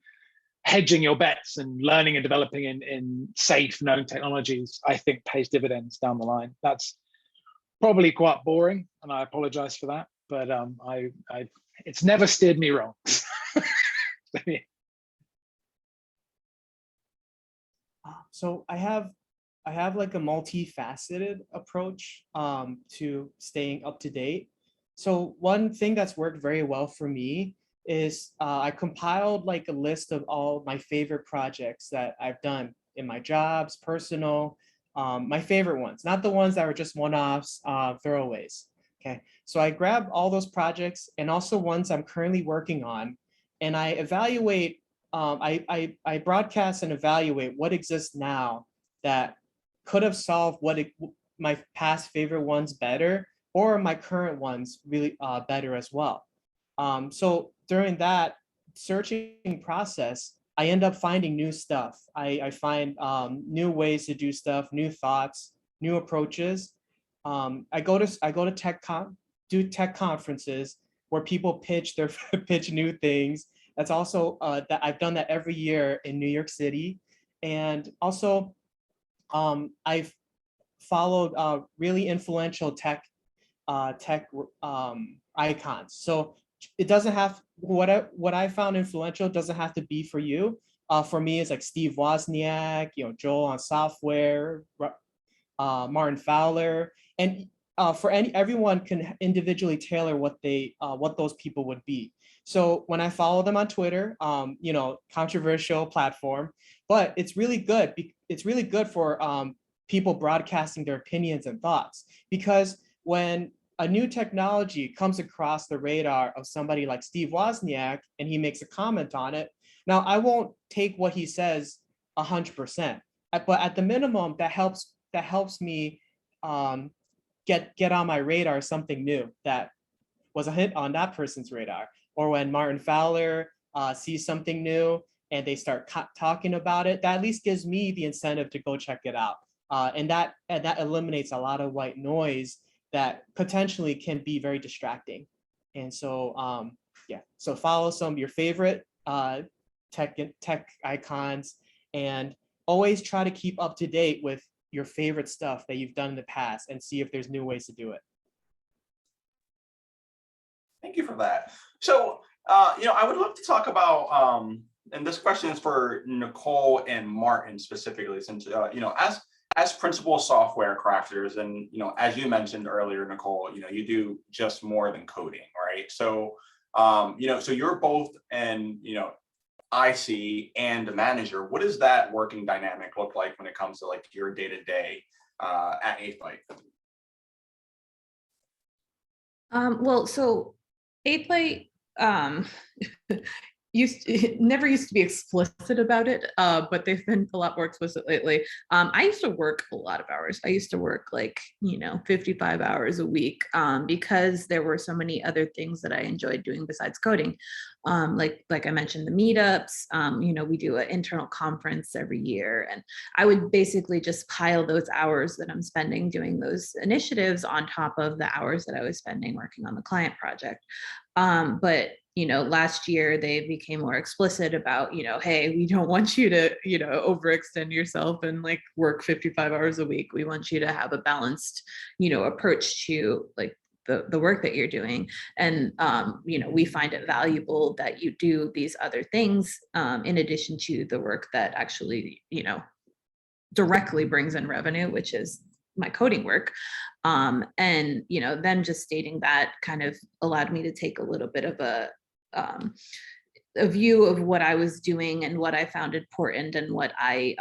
hedging your bets and learning and developing in safe, known technologies, I think, pays dividends down the line. That's probably quite boring, and I apologize for that, but it's never steered me wrong. So I have like a multifaceted approach to staying up to date. So one thing that's worked very well for me is I compiled like a list of all my favorite projects that I've done in my jobs, personal, my favorite ones, not the ones that were just one-offs, throwaways. Okay, so I grab all those projects and also ones I'm currently working on, and I evaluate. I broadcast and evaluate what exists now that could have solved my past favorite ones better, or my current ones really better as well. So during that searching process, I end up finding new stuff. I find new ways to do stuff, new thoughts, new approaches. I go to do tech conferences where people pitch pitch new things. That's also that I've done that every year in New York City, and also I've followed really influential tech icons. So it doesn't have what I found influential doesn't have to be for you. For me, it's like Steve Wozniak, Joel on software, Martin Fowler, and for everyone can individually tailor what those people would be. So when I follow them on Twitter, controversial platform, but it's really good. It's really good for people broadcasting their opinions and thoughts, because when a new technology comes across the radar of somebody like Steve Wozniak and he makes a comment on it, now I won't take what he says 100%, but at the minimum that helps me get on my radar something new that was a hit on that person's radar. Or when Martin Fowler sees something new and they start talking about it, that at least gives me the incentive to go check it out. And that eliminates a lot of white noise that potentially can be very distracting. And so, so follow some of your favorite tech icons, and always try to keep up to date with your favorite stuff that you've done in the past and see if there's new ways to do it. Thank you for that. So, I would love to talk about, and this question is for Nicole and Martin specifically, since, as principal software crafters, and, as you mentioned earlier, Nicole, you do just more than coding, right? So, so you're both an, IC and a manager. What does that working dynamic look like when it comes to like your day-to-day at 8byte? Well, so 8byte never used to be explicit about it, but they've been a lot more explicit lately. I used to work a lot of hours. I used to work 55 hours a week, because there were so many other things that I enjoyed doing besides coding. Like I mentioned, the meetups, we do an internal conference every year, and I would basically just pile those hours that I'm spending doing those initiatives on top of the hours that I was spending working on the client project. But last year they became more explicit about, hey, we don't want you to, overextend yourself and work 55 hours a week. We want you to have a balanced, approach to the work that you're doing. And, we find it valuable that you do these other things in addition to the work that actually, directly brings in revenue, which is my coding work. And, them just stating that kind of allowed me to take a little bit of a view of what I was doing and what I found important and what I,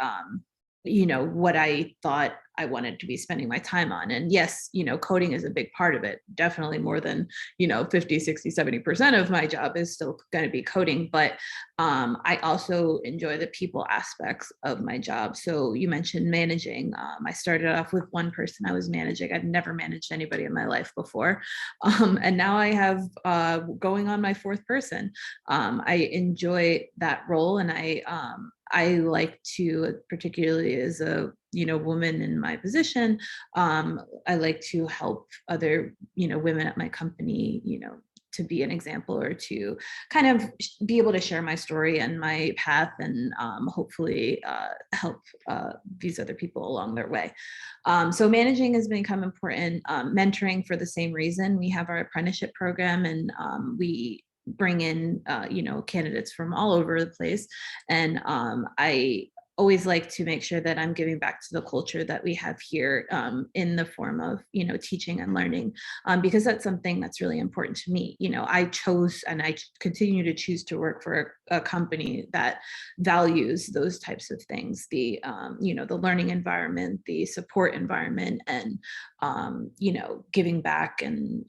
what I thought I wanted to be spending my time on. And yes, coding is a big part of it. Definitely more than, 50, 60, 70% of my job is still going to be coding. But I also enjoy the people aspects of my job. So you mentioned managing. I started off with one person I was managing. I've never managed anybody in my life before. And now I have going on my fourth person. I enjoy that role. And I like to, particularly as a woman in my position, I like to help other women at my company to be an example or to kind of be able to share my story and my path and hopefully help these other people along their way. So managing has become important. Mentoring for the same reason. We have our apprenticeship program, and we bring in candidates from all over the place. And I always like to make sure that I'm giving back to the culture that we have here in the form of, teaching and learning, because that's something that's really important to me. I chose and I continue to choose to work for a company that values those types of things, the learning environment, the support environment, and, giving back and,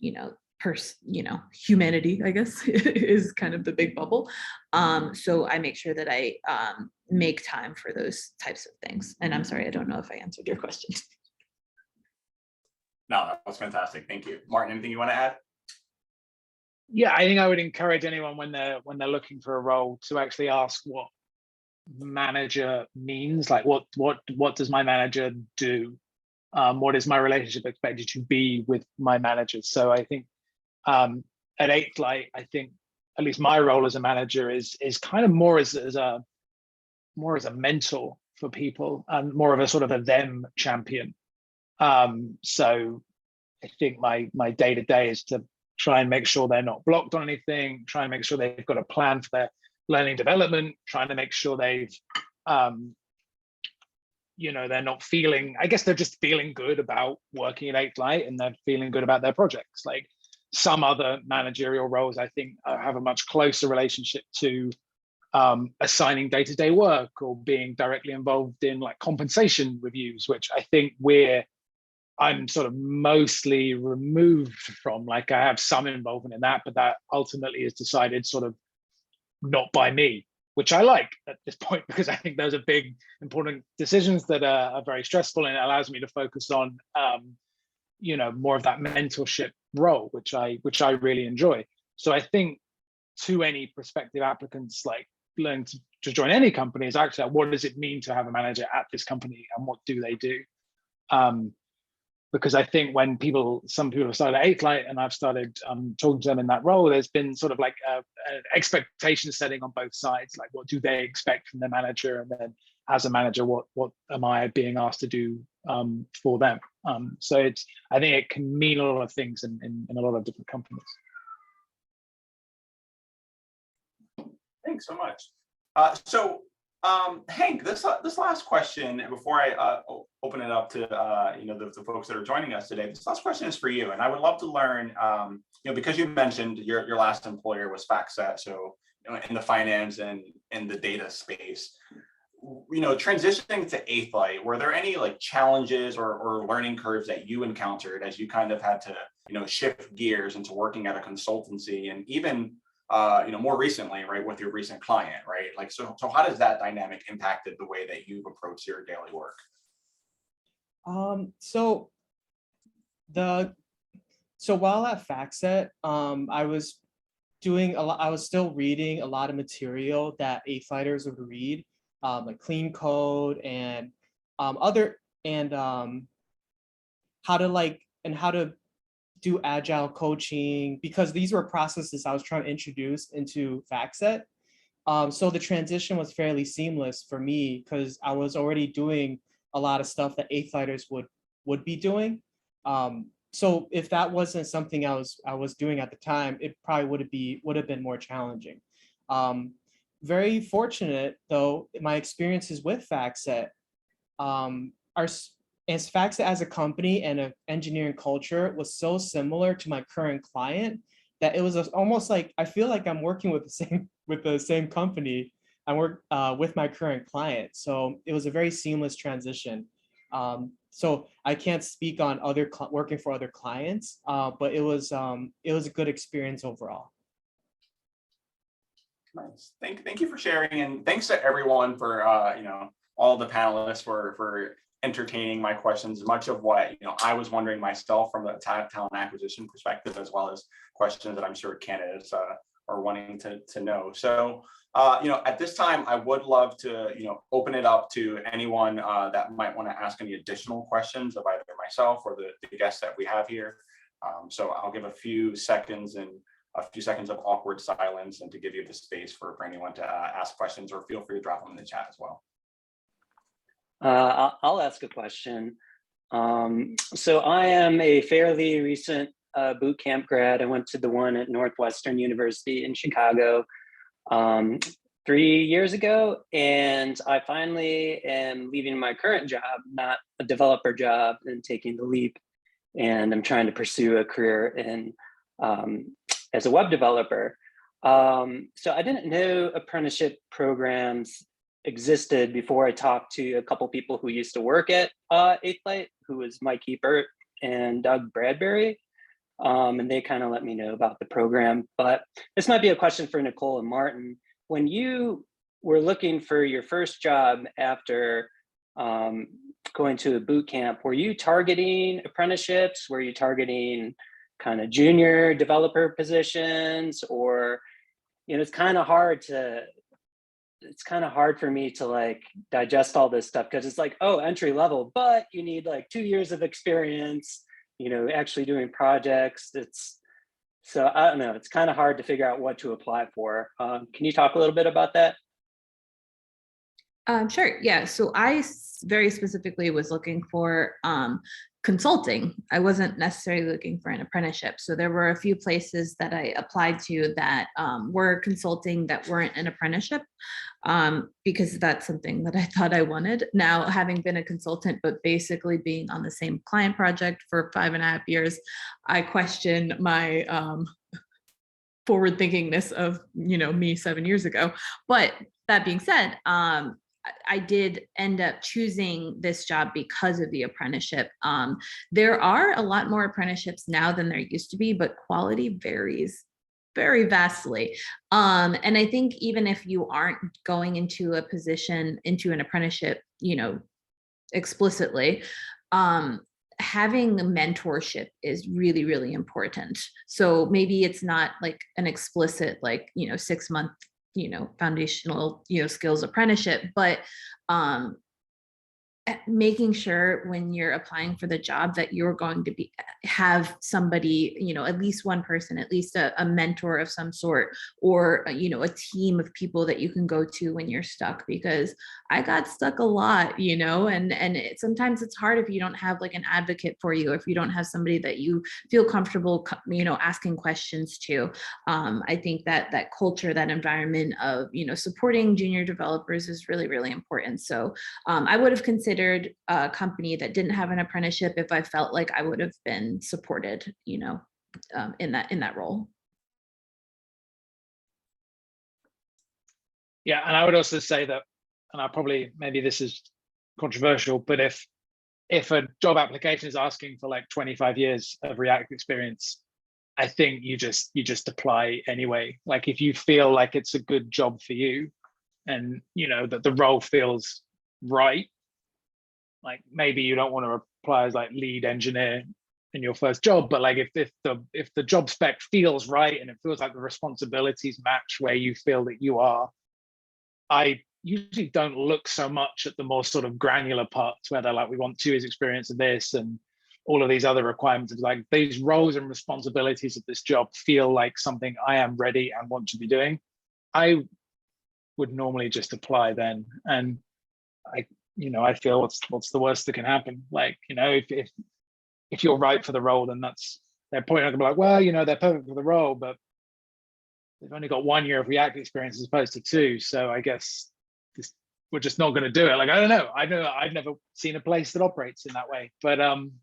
humanity, I guess, is kind of the big bubble. So I make sure that I make time for those types of things. And I'm sorry, I don't know if I answered your question. No, that was fantastic. Thank you. Martin, anything you want to add? Yeah, I think I would encourage anyone when they're looking for a role to actually ask what manager means. Like, what does my manager do? What is my relationship expected to be with my managers? So I think at 8th Light, I think at least my role as a manager is kind of more as a mentor for people and more of a sort of a them champion. So I think my day-to-day is to try and make sure they're not blocked on anything, try and make sure they've got a plan for their learning development, trying to make sure they've they're not feeling, I guess they're just feeling good about working at 8th Light, and they're feeling good about their projects. Like some other managerial roles, I think have a much closer relationship to assigning day-to-day work or being directly involved in like compensation reviews, which I think I'm sort of mostly removed from. Like I have some involvement in that, but that ultimately is decided sort of not by me, which I like at this point, because I think those are big, important decisions that are very stressful, and it allows me to focus on more of that mentorship role, which I really enjoy. So I think to any prospective applicants, like learning to join any company is actually what does it mean to have a manager at this company, and what do they do? Because I think when some people have started at 8th Light and I've started talking to them in that role, there's been sort of like an expectation setting on both sides. Like, what do they expect from their manager? And then as a manager, what am I being asked to do for them? So I think it can mean a lot of things in a lot of different companies. Thanks so much. Hank, this last question before I open it up to the folks that are joining us today. This last question is for you, and I would love to learn, because you mentioned your last employer was FactSet, so in the finance and in the data space. Transitioning to 8th Light, were there any like challenges or learning curves that you encountered as you kind of had to shift gears into working at a consultancy, and even more recently, right, with your recent client, right? Like, so how does that dynamic impacted the way that you've approached your daily work? So while at FactSet, I was still reading a lot of material that 8th Lighters would read, like clean code and how to do agile coaching, because these were processes I was trying to introduce into FactSet. So the transition was fairly seamless for me because I was already doing a lot of stuff that 8th Lighters would be doing. So if that wasn't something I was doing at the time, it probably would have been more challenging. Very fortunate though, my experiences with FactSet as FactSet as a company and an engineering culture was so similar to my current client that it was almost like I feel like I'm working with the same company I work with my current client. So it was a very seamless transition. So I can't speak on working for other clients, but it was a good experience overall. Nice. Thank you for sharing, and thanks to everyone for all the panelists for entertaining my questions. Much of what I was wondering myself from a talent acquisition perspective, as well as questions that I'm sure candidates are wanting to know. So at this time, I would love to open it up to anyone that might want to ask any additional questions of either myself or the guests that we have here. So I'll give a few seconds, and a few seconds of awkward silence and to give you the space for anyone to ask questions, or feel free to drop them in the chat as well. I'll ask a question. So I am a fairly recent boot camp grad. I went to the one at Northwestern University in Chicago 3 years ago, and I finally am leaving my current job, not a developer job, and taking the leap. And I'm trying to pursue a career in as a web developer. So I didn't know apprenticeship programs existed before I talked to a couple people who used to work at 8Light, who was Mike Ebert and Doug Bradbury. And they kind of let me know about the program. But this might be a question for Nicole and Martin. When you were looking for your first job after going to a boot camp, were you targeting apprenticeships? Were you targeting kind of junior developer positions? Or, you know, it's kind of hard for me to like digest all this stuff, because it's like, oh, entry level, but you need like 2 years of experience, you know, actually doing projects. So I don't know, it's kind of hard to figure out what to apply for. Can you talk a little bit about that? Sure. Yeah. So very specifically was looking for consulting. I wasn't necessarily looking for an apprenticeship. So there were a few places that I applied to that were consulting that weren't an apprenticeship, because that's something that I thought I wanted. Now, having been a consultant, but basically being on the same client project for 5.5 years, I question my forward thinkingness of, you know, me 7 years ago. But that being said, I did end up choosing this job because of the apprenticeship. There are a lot more apprenticeships now than there used to be, but quality varies very vastly. And I think even if you aren't going into a position, into an apprenticeship, you know, explicitly, having a mentorship is really, really important. So maybe it's not like an explicit, like, you know, 6-month, you know, foundational, you know, skills apprenticeship, but making sure when you're applying for the job that you're going to have somebody, you know, at least one person, at least a mentor of some sort, or, you know, a team of people that you can go to when you're stuck, because I got stuck a lot, you know, and sometimes it's hard if you don't have like an advocate for you, if you don't have somebody that you feel comfortable, you know, asking questions to. I think that culture, that environment of, you know, supporting junior developers is really, really important. So I would have considered a company that didn't have an apprenticeship if I felt like I would have been supported, you know, in that role. Yeah, and I would also say that, and I probably, maybe this is controversial, but if a job application is asking for like 25 years of React experience, I think you just apply anyway. Like if you feel like it's a good job for you, and you know that the role feels right, like maybe you don't want to apply as like lead engineer in your first job, but like if the job spec feels right and it feels like the responsibilities match where you feel that you are, I usually don't look so much at the more sort of granular parts where they're like, we want 2 years experience of this and all of these other requirements. It's like these roles and responsibilities of this job feel like something I am ready and want to be doing. I would normally just apply then. And I feel what's the worst that can happen? Like, you know, if you're right for the role, then that's their point. I can be like, well, you know, they're perfect for the role, but they've only got 1 year of React experience as opposed to 2. So I guess we're just not going to do it. Like, I don't know. I've never seen a place that operates in that way, but I'm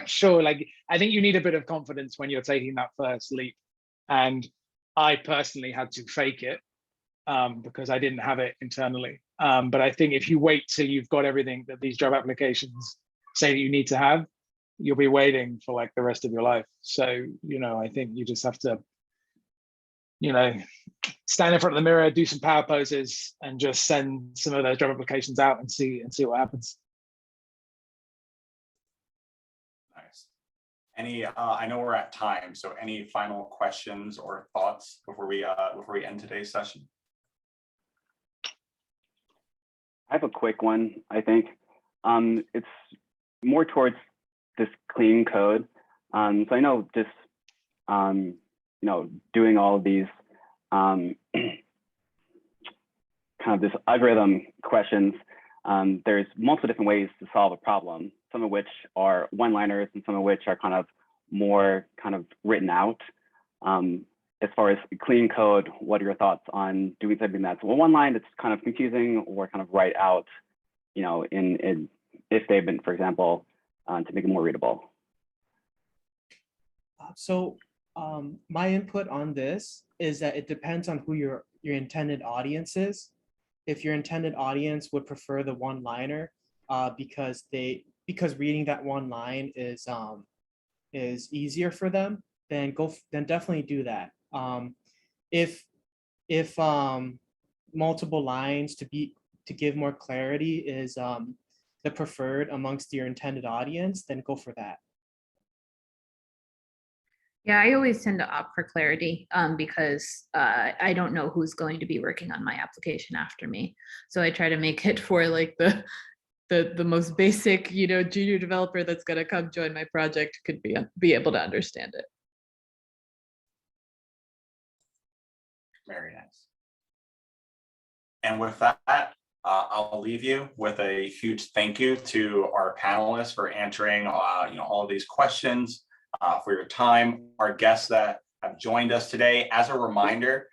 sure, like, I think you need a bit of confidence when you're taking that first leap. And I personally had to fake it because I didn't have it internally. But I think if you wait till you've got everything that these job applications say that you need to have, you'll be waiting for like the rest of your life. So, you know, I think you just have to, you know, stand in front of the mirror, do some power poses, and just send some of those job applications out and see what happens. Nice. I know we're at time, so any final questions or thoughts before we end today's session? I have a quick one, I think. It's more towards this clean code. So I know just doing all of these kind of this algorithm questions, there's multiple different ways to solve a problem, some of which are one-liners and some of which are kind of more kind of written out. As far as clean code, what are your thoughts on doing something that's one line that's kind of confusing, or kind of write out, in if statement, for example, to make it more readable? So my input on this is that it depends on who your intended audience is. If your intended audience would prefer the one-liner because reading that one line is easier for them, then definitely do that. If multiple lines to give more clarity is the preferred amongst your intended audience, then go for that. Yeah, I always tend to opt for clarity because I don't know who's going to be working on my application after me. So I try to make it for like the most basic, junior developer that's going to come join my project could be able to understand it. Very nice. And with that, I'll leave you with a huge thank you to our panelists for answering all of these questions, for your time, our guests that have joined us today. As a reminder,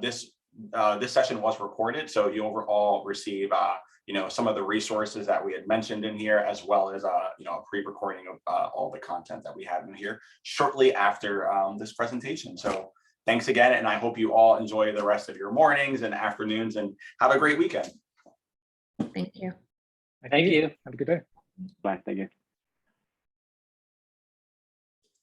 this session was recorded, so you'll all receive some of the resources that we had mentioned in here, as well as a pre-recording of all the content that we have in here shortly after this presentation. So thanks again, and I hope you all enjoy the rest of your mornings and afternoons, and have a great weekend. Thank you. Thank you. Have a good day. Bye. Thank you.